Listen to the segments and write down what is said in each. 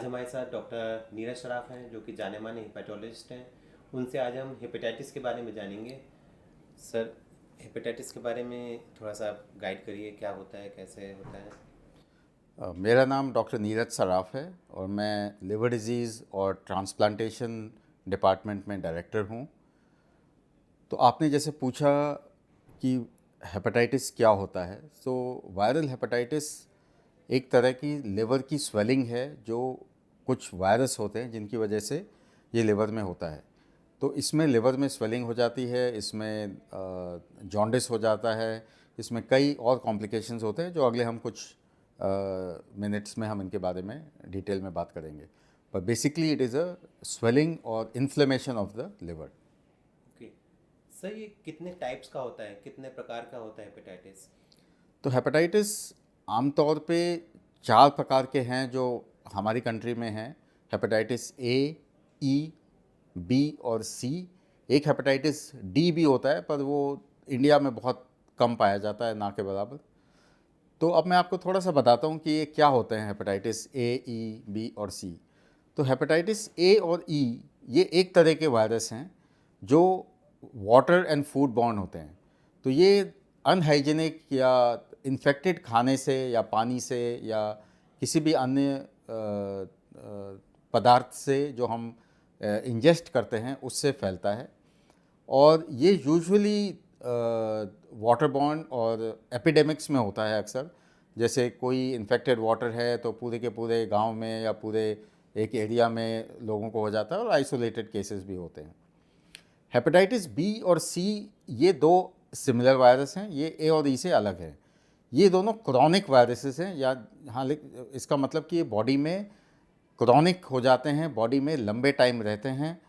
आज हमारे साथ डॉक्टर नीरज सराफ हैं जो कि जाने माने हेपेटोलॉजिस्ट हैं। उनसे आज हम हेपेटाइटिस के बारे में जानेंगे। सर, हेपेटाइटिस के बारे में थोड़ा सा गाइड करिए, क्या होता है, कैसे होता है। मेरा नाम डॉक्टर नीरज सराफ है और मैं लिवर डिज़ीज़ और ट्रांसप्लांटेशन डिपार्टमेंट में डायरेक्टर हूँ। तो आपने जैसे पूछा कि हेपेटाइटिस क्या होता है, सो वायरल हेपेटाइटिस एक तरह की लिवर की स्वेलिंग है जो कुछ वायरस होते हैं जिनकी वजह से ये लिवर में होता है। तो इसमें लिवर में स्वेलिंग हो जाती है, इसमें जॉन्डिस हो जाता है, इसमें कई और कॉम्प्लिकेशंस होते हैं जो अगले हम कुछ मिनट्स में हम इनके बारे में डिटेल में बात करेंगे। पर basically it is a swelling और inflammation of the liver. Okay. Sir, ये कितने टाइप्स का होता है, कितने प्रकार का होता है हेपेटाइटिस? तो हेपेटाइटिस आमतौर पे 4 प्रकार के हैं जो हमारी कंट्री में हैं। हेपेटाइटिस ए, ई, बी और सी। एक हेपेटाइटिस डी भी होता है पर वो इंडिया में बहुत कम पाया जाता है, ना के बराबर। तो अब मैं आपको थोड़ा सा बताता हूँ कि ये क्या होते हैं हेपेटाइटिस ए, ई, बी और सी। तो हेपेटाइटिस ए और ई ये एक तरह के वायरस हैं जो वाटर एंड फूड बॉर्न होते हैं। तो ये अनहाइजीनिक या इन्फेक्टेड खाने से या पानी से या किसी भी अन्य पदार्थ से जो हम इंजेस्ट करते हैं उससे फैलता है। और ये यूजुअली वाटर बॉर्न और एपिडेमिक्स में होता है अक्सर। जैसे कोई इन्फेक्टेड वाटर है तो पूरे के पूरे गांव में या पूरे एक एरिया में लोगों को हो जाता है, और आइसोलेटेड केसेस भी होते हैं। हेपेटाइटिस बी और सी ये दो सिमिलर वायरस हैं, ये ए और ई से अलग है। ये दोनों क्रॉनिक वायरसेस हैं, या हाँ, इसका मतलब कि ये बॉडी में क्रॉनिक हो जाते हैं, बॉडी में लंबे टाइम रहते हैं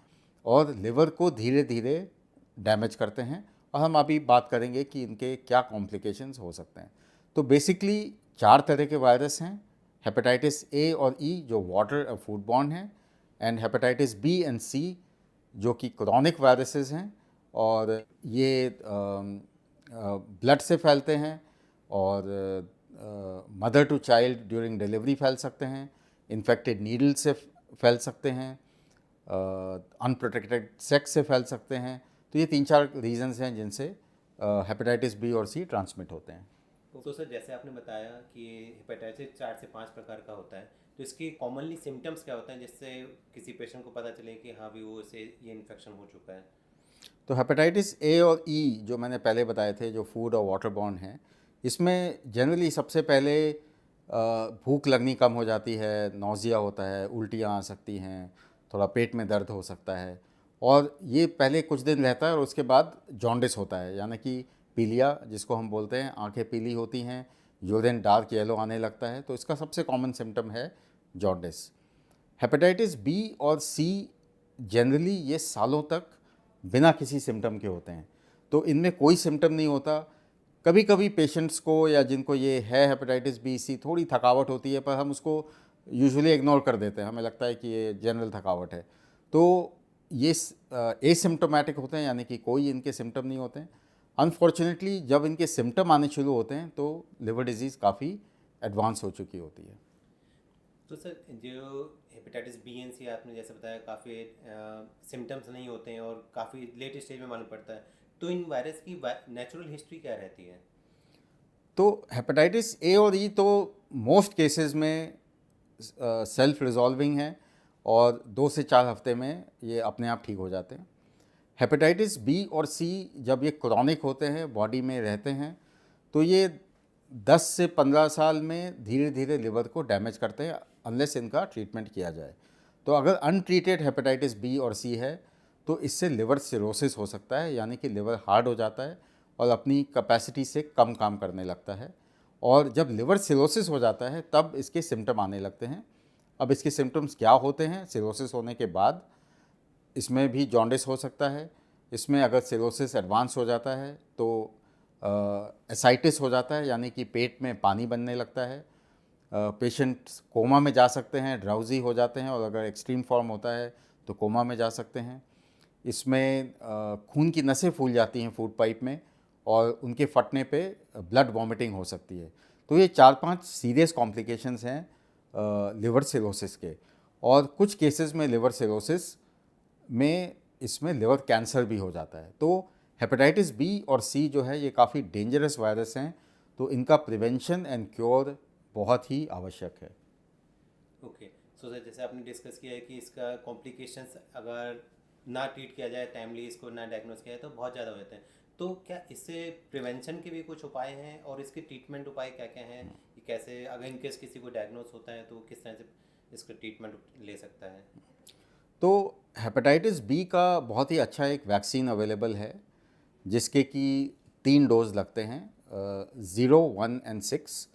और लिवर को धीरे धीरे डैमेज करते हैं। और हम अभी बात करेंगे कि इनके क्या कॉम्प्लिकेशंस हो सकते हैं। तो बेसिकली 4 तरह के वायरस हैं। हेपेटाइटिस ए और ई जो वाटर और फूड बॉर्न हैं, एंड हेपेटाइटिस बी एंड सी जो कि क्रॉनिक वायरसेस हैं, और ये ब्लड से फैलते हैं और mother to child during delivery फैल सकते हैं, इन्फेक्टेड नीडल से फैल सकते हैं, अनप्रोटेक्टेड सेक्स से फैल सकते हैं। तो ये 3-4 रीजंस हैं जिनसे हेपेटाइटिस बी और सी ट्रांसमिट होते हैं। तो सर, जैसे आपने बताया कि हेपेटाइटिस 4 से 5 प्रकार का होता है, तो इसके कॉमनली सिम्टम्स क्या होते हैं जिससे किसी पेशेंट को पता चले कि हाँ भी वो से ये इन्फेक्शन हो चुका है? तो हेपेटाइटिस ए और ई जो मैंने पहले बताए थे, जो फूड और वाटर बॉर्न हैं, इसमें जनरली सबसे पहले भूख लगनी कम हो जाती है, नौजिया होता है, उल्टियाँ आ सकती हैं, थोड़ा पेट में दर्द हो सकता है। और ये पहले कुछ दिन रहता है और उसके बाद जॉन्डिस होता है, यानी कि पीलिया जिसको हम बोलते हैं, आंखें पीली होती हैं, यूरिन डार्क येलो आने लगता है। तो इसका सबसे कॉमन सिम्टम है जॉन्डिस। हेपेटाइटिस बी और सी जनरली ये सालों तक बिना किसी सिम्टम के होते हैं, तो इनमें कोई सिम्टम नहीं होता। कभी कभी पेशेंट्स को या जिनको ये है हेपेटाइटिस बी सी थोड़ी थकावट होती है, पर हम उसको यूजुअली इग्नोर कर देते हैं, हमें लगता है कि ये जनरल थकावट है। तो ये एसिम्टोमेटिक होते हैं, यानी कि कोई इनके सिम्टम नहीं होते हैं। अनफॉर्चुनेटली जब इनके सिम्टम आने शुरू होते हैं तो लिवर डिजीज़ काफ़ी एडवांस हो चुकी होती है। तो सर, जो हेपेटाइटिस बी एंड सी आपने जैसे बताया काफ़ी सिम्टम्स नहीं होते हैं और काफ़ी लेट स्टेज में मालूम पड़ता है, तो इन वायरस की नेचुरल हिस्ट्री क्या रहती है? तो हेपेटाइटिस ए और ई तो मोस्ट केसेस में सेल्फ रिजॉल्विंग है और 2 से 4 हफ्ते में ये अपने आप ठीक हो जाते हैं। हेपेटाइटिस बी और सी जब ये क्रॉनिक होते हैं, बॉडी में रहते हैं, तो ये 10 से 15 साल में धीरे धीरे लिवर को डैमेज करते हैं अनलेस इनका ट्रीटमेंट किया जाए। तो अगर अनट्रीटेड हेपेटाइटिस बी और सी है तो इससे लिवर सिरोसिस हो सकता है, यानी कि लिवर हार्ड हो जाता है और अपनी कैपेसिटी से कम काम करने लगता है। और जब लिवर सिरोसिस हो जाता है तब इसके सिम्टम आने लगते हैं। अब इसके सिम्टम्स क्या होते हैं सिरोसिस होने के बाद? इसमें भी जॉन्डिस हो सकता है। इसमें अगर सिरोसिस एडवांस हो जाता है तो एसाइटिस हो जाता है, यानी कि पेट में पानी बनने लगता है। पेशेंट्स कोमा में जा सकते हैं, ड्राउजी हो जाते हैं, और अगर एक्सट्रीम फॉर्म होता है तो कोमा में जा सकते हैं। इसमें खून की नसें फूल जाती हैं फूड पाइप में, और उनके फटने पे ब्लड वॉमिटिंग हो सकती है। तो ये 4-5 सीरियस कॉम्प्लिकेशंस हैं लिवर सिरोसिस के। और कुछ केसेस में लिवर सिरोसिस में इसमें लिवर कैंसर भी हो जाता है। तो हेपेटाइटिस बी और सी जो है ये काफ़ी डेंजरस वायरस हैं, तो इनका प्रिवेंशन एंड क्योर बहुत ही आवश्यक है। ओके, सो सर जैसे आपने डिस्कस किया है कि इसका कॉम्प्लिकेशंस अगर ना ट्रीट किया जाए टाइमली, इसको ना डायग्नोस किया जाए तो बहुत ज़्यादा हो जाते हैं। तो क्या इससे प्रिवेंशन के भी कुछ उपाय हैं और इसके ट्रीटमेंट उपाय क्या क्या हैं? कि कैसे अगर इनकेस किसी को डायग्नोस होता है तो किस तरह से इसका ट्रीटमेंट ले सकता है? तो हेपेटाइटिस बी का बहुत ही अच्छा एक वैक्सीन अवेलेबल है, जिसके कि 3 डोज लगते हैं, 0, 1 एंड 6।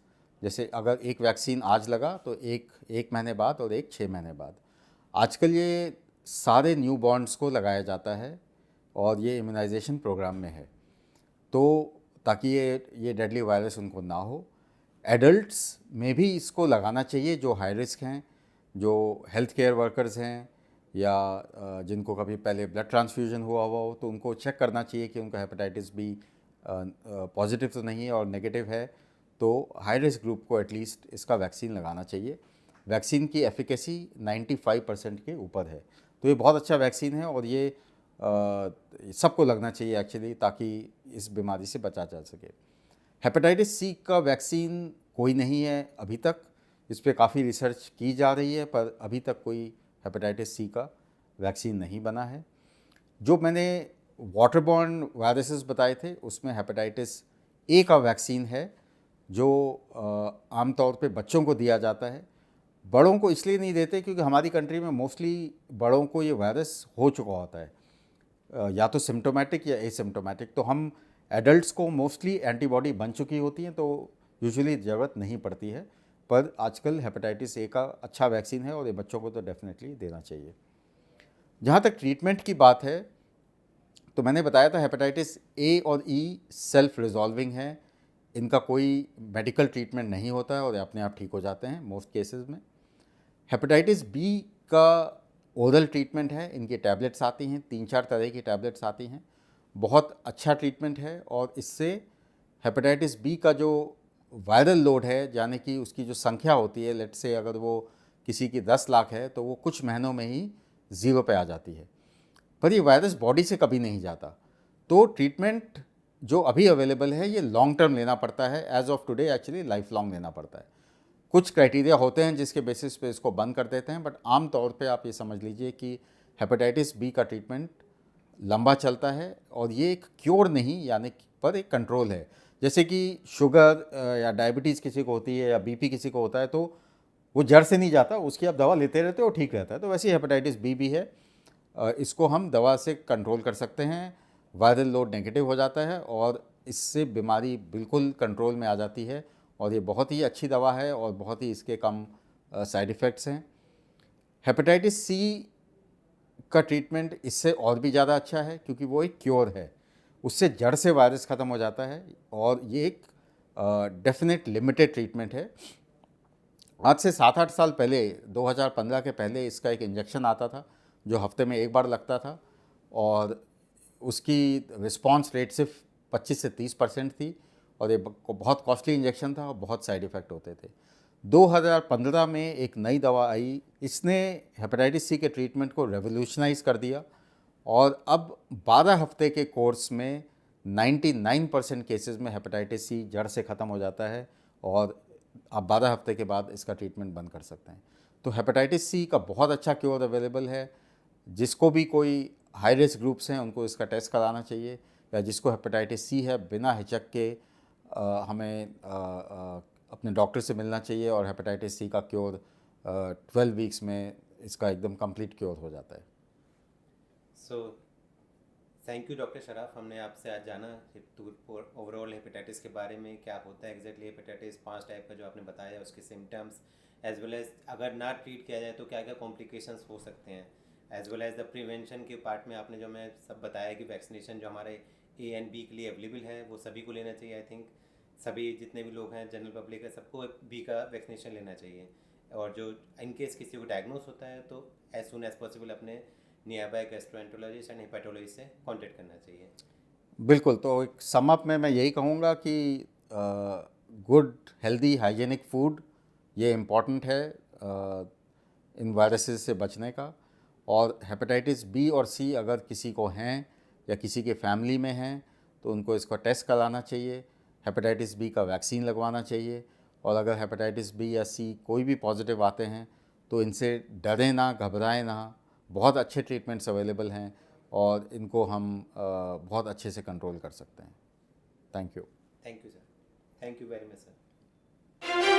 जैसे अगर एक वैक्सीन आज लगा तो एक महीने बाद और एक 6 महीने बाद। आजकल ये सारे न्यू बॉर्न्स को लगाया जाता है और ये इम्यूनाइजेशन प्रोग्राम में है, तो ताकि ये डेडली वायरस उनको ना हो। एडल्ट्स में भी इसको लगाना चाहिए जो हाई रिस्क हैं, जो हेल्थ केयर वर्कर्स हैं, या जिनको कभी पहले ब्लड ट्रांसफ्यूजन हुआ हो तो उनको चेक करना चाहिए कि उनका हेपेटाइटिस बी पॉजिटिव तो नहीं है और नेगेटिव है, तो हाई रिस्क ग्रुप को एटलीस्ट इसका वैक्सीन लगाना चाहिए। वैक्सीन की एफिकेसी 95% के ऊपर है, तो ये बहुत अच्छा वैक्सीन है और ये सबको लगना चाहिए एक्चुअली, ताकि इस बीमारी से बचा जा सके। हेपेटाइटिस सी का वैक्सीन कोई नहीं है अभी तक, इस पर काफ़ी रिसर्च की जा रही है, पर अभी तक कोई हेपेटाइटिस सी का वैक्सीन नहीं बना है। जो मैंने वाटरबॉर्न वायरसेस बताए थे उसमें हेपेटाइटिस ए का वैक्सीन है, जो आमतौर पे बच्चों को दिया जाता है। बड़ों को इसलिए नहीं देते क्योंकि हमारी कंट्री में मोस्टली बड़ों को ये वायरस हो चुका होता है, या तो सिम्टोमेटिक या एसिम्टोमेटिक। तो हम एडल्ट्स को मोस्टली एंटीबॉडी बन चुकी होती हैं, तो यूजुअली ज़रूरत नहीं पड़ती है। पर आजकल हेपेटाइटिस ए का अच्छा वैक्सीन है और ये बच्चों को तो डेफिनेटली देना चाहिए। जहाँ तक ट्रीटमेंट की बात है, तो मैंने बताया था हेपेटाइटिस ए और ई सेल्फ रिजॉल्विंग है, इनका कोई मेडिकल ट्रीटमेंट नहीं होता है और ये अपने आप ठीक हो जाते हैं मोस्ट केसेस में। हेपेटाइटिस बी का ओरल ट्रीटमेंट है, इनकी टैबलेट्स आती हैं, 3-4 तरह की टैबलेट्स आती हैं, बहुत अच्छा ट्रीटमेंट है। और इससे हेपेटाइटिस बी का जो वायरल लोड है, यानी कि उसकी जो संख्या होती है, लेट्स से अगर वो किसी की 10 लाख है तो वो कुछ महीनों में ही 0 पे आ जाती है, पर ये वायरस बॉडी से कभी नहीं जाता। तो ट्रीटमेंट जो अभी अवेलेबल है ये लॉन्ग टर्म लेना पड़ता है, as of today actually life long लेना पड़ता है। कुछ क्राइटेरिया होते हैं जिसके बेसिस पे इसको बंद कर देते हैं, बट आम तौर पे आप ये समझ लीजिए कि हेपेटाइटिस बी का ट्रीटमेंट लंबा चलता है और ये एक क्योर नहीं, यानी पर एक कंट्रोल है। जैसे कि शुगर या डायबिटीज़ किसी को होती है या बीपी किसी को होता है, तो वो जड़ से नहीं जाता, उसकी आप दवा लेते रहते हो, ठीक रहता है। तो वैसे ही हेपेटाइटिस बी भी है, इसको हम दवा से कंट्रोल कर सकते हैं, वायरल लोड नेगेटिव हो जाता है और इससे बीमारी बिल्कुल कंट्रोल में आ जाती है। और ये बहुत ही अच्छी दवा है और बहुत ही इसके कम साइड इफ़ेक्ट्स हैं। हेपेटाइटिस सी का ट्रीटमेंट इससे और भी ज़्यादा अच्छा है क्योंकि वो एक क्योर है, उससे जड़ से वायरस ख़त्म हो जाता है और ये एक डेफिनेट लिमिटेड ट्रीटमेंट है। आज से 7-8 साल पहले, 2015 के पहले, इसका एक इंजेक्शन आता था जो हफ्ते में एक बार लगता था और उसकी रिस्पॉन्स रेट सिर्फ 25 से 30% थी और ये बहुत कॉस्टली इंजेक्शन था और बहुत साइड इफ़ेक्ट होते थे। 2015 में एक नई दवा आई, इसने हेपेटाइटिस सी के ट्रीटमेंट को रेवोल्यूशनाइज कर दिया और अब 12 हफ्ते के कोर्स में 99% केसेस में हेपेटाइटिस सी जड़ से ख़त्म हो जाता है और आप 12 हफ्ते के बाद इसका ट्रीटमेंट बंद कर सकते हैं। तो हेपेटाइटिस सी का बहुत अच्छा क्योर अवेलेबल है। जिसको भी कोई हाई रिस्क ग्रुप्स हैं उनको इसका टेस्ट कराना चाहिए, या जिसको हेपेटाइटिस सी है बिना हिचक के हमें अपने डॉक्टर से मिलना चाहिए और हेपेटाइटिस सी का क्योर 12 वीक्स में इसका एकदम कंप्लीट क्योर हो जाता है। So thank you doctor Shroff, हमने आपसे आज जाना ओवरऑल हेपेटाइटिस के बारे में, क्या होता है एग्जैक्टली हेपेटाइटिस, 5 टाइप का जो आपने बताया, उसके सिम्टम्स, एज वेल एज अगर ना ट्रीट किया जाए तो क्या क्या कॉम्प्लिकेशंस हो सकते हैं, as well as the prevention के पार्ट में आपने जो मैं सब बताया कि वैक्सीनेशन जो हमारे ए एंड बी के लिए अवेलेबल है वो सभी को लेना चाहिए। आई थिंक सभी जितने भी लोग हैं, जनरल पब्लिक है, सबको बी का वैक्सीनेशन लेना चाहिए। और जो इन केस किसी को डायग्नोस होता है तो एज सुन एज पॉसिबल अपने near by gastroenterologist and hepatologist से कांटेक्ट करना चाहिए। बिल्कुल, तो एक सम अप में मैं यही कहूँगा कि गुड हेल्दी हाइजेनिक फूड ये इम्पॉर्टेंट है। इन वायरसेस से बचने का। और हेपेटाइटिस बी और सी अगर किसी को हैं या किसी के फैमिली में हैं तो उनको इसका टेस्ट कराना चाहिए, हेपेटाइटिस बी का वैक्सीन लगवाना चाहिए। और अगर हेपेटाइटिस बी या सी कोई भी पॉजिटिव आते हैं तो इनसे डरें ना, घबराएं ना, बहुत अच्छे ट्रीटमेंट्स अवेलेबल हैं और इनको हम बहुत अच्छे से कंट्रोल कर सकते हैं। Thank you. Thank you sir, thank you very much sir.